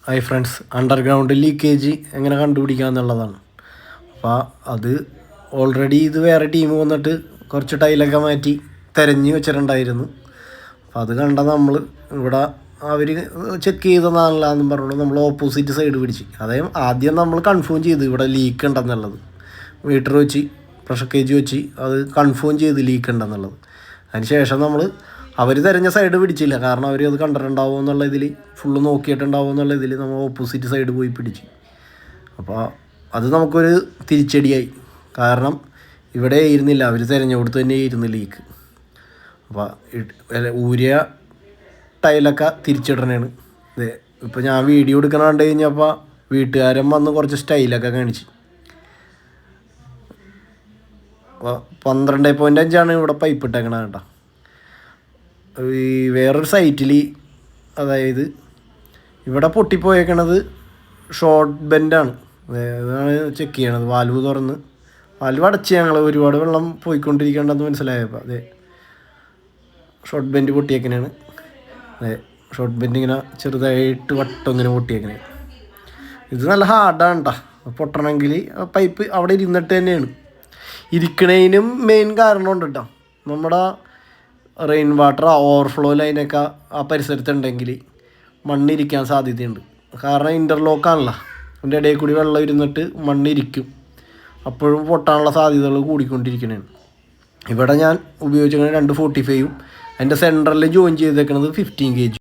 Hi friends, underground leakage എങ്ങനെ കണ്ടുപിടിക്കുക എന്നുള്ളതാണ്. അപ്പോൾ അത് ഓൾറെഡി ഇത് വേറെ ടീം വന്നിട്ട് കുറച്ച് ടൈലൊക്കെ മാറ്റി തിരഞ്ഞ് വെച്ചിട്ടുണ്ടായിരുന്നു. അപ്പോൾ അത് കണ്ട നമ്മൾ ഇവിടെ അവർ ചെക്ക് ചെയ്തതാണല്ലാന്നും പറഞ്ഞു നമ്മൾ ഓപ്പോസിറ്റ് സൈഡ് പിടിച്ച് ആദ്യം നമ്മൾ കൺഫേം ചെയ്ത് ഇവിടെ ലീക്ക് ഉണ്ടെന്നുള്ളത്. മീറ്റർ വെച്ച് പ്രഷർ കേജ് വെച്ച് അത് കൺഫേം ചെയ്ത് ലീക്ക് ഉണ്ടെന്നുള്ളത്. അതിന് ശേഷം നമ്മൾ അവർ തിരഞ്ഞ സൈഡ് പിടിച്ചില്ല, കാരണം അവർ അത് കണ്ടിട്ടുണ്ടാവും എന്നുള്ള ഇതിൽ ഫുള്ള് നോക്കിയിട്ടുണ്ടാവും എന്നുള്ള ഇതിൽ നമ്മൾ ഓപ്പോസിറ്റ് സൈഡ് പോയി പിടിച്ച്. അപ്പോൾ അത് നമുക്കൊരു തിരിച്ചടിയായി, കാരണം ഇവിടെ ഇരുന്നില്ല, അവർ തിരഞ്ഞു കൊടുത്ത് തന്നെ ഇരുന്ന് ലീക്ക്. അപ്പോൾ ഊരിയ ടൈലൊക്കെ തിരിച്ചിടണേണ്. ഇപ്പോൾ ഞാൻ വീഡിയോ എടുക്കണ കണ്ടു കഴിഞ്ഞപ്പോൾ വീട്ടുകാരൻ വന്ന് കുറച്ച് സ്റ്റൈലൊക്കെ കാണിച്ച്. അപ്പോൾ 12.5 ഇവിടെ പൈപ്പ് ഇട്ടേക്കണ കേട്ടോ. ഈ വേറൊരു സൈറ്റിൽ, അതായത് ഇവിടെ പൊട്ടിപ്പോയേക്കണത് ഷോർട്ട് ബെൻഡാണ്. അതാണ് ചെക്ക് ചെയ്യണത്. വാൽവ് തുറന്ന് വാൽവ് അടച്ച് ഞങ്ങൾ ഒരുപാട് വെള്ളം പോയിക്കൊണ്ടിരിക്കേണ്ടെന്ന് മനസ്സിലായപ്പോൾ ഷോർട്ട് ബെൻഡ് പൊട്ടിയേക്കണേണ്. ഷോർട്ട് ബെൻഡ് ഇങ്ങനെ ചെറുതായിട്ട് വട്ടം ഇങ്ങനെ പൊട്ടിയേക്കണേ. ഇത് നല്ല ഹാർഡാണ് കേട്ടോ. പൊട്ടണമെങ്കിൽ പൈപ്പ് അവിടെ ഇരുന്നിട്ട് തന്നെയാണ്. ഇരിക്കണതിനും മെയിൻ കാരണമുണ്ട് കേട്ടോ. നമ്മുടെ റെയിൻ വാട്ടർ ഓവർഫ്ലോ ലൈനൊക്കെ ആ പരിസരത്തുണ്ടെങ്കിൽ മണ്ണിരിക്കാൻ സാധ്യതയുണ്ട്. കാരണം ഇൻ്റർലോക്കാണല്ലോ, അതിൻ്റെ ഇടയിൽ കൂടി വെള്ളം ഇരുന്നിട്ട് മണ്ണിരിക്കും. അപ്പോഴും പൊട്ടാനുള്ള സാധ്യതകൾ കൂടിക്കൊണ്ടിരിക്കുന്നതാണ്. ഇവിടെ ഞാൻ ഉപയോഗിച്ചിരിക്കുന്നത് 245 അതിൻ്റെ സെൻറ്ററിൽ ജോയിൻ ചെയ്തേക്കുന്നത് 15 kg.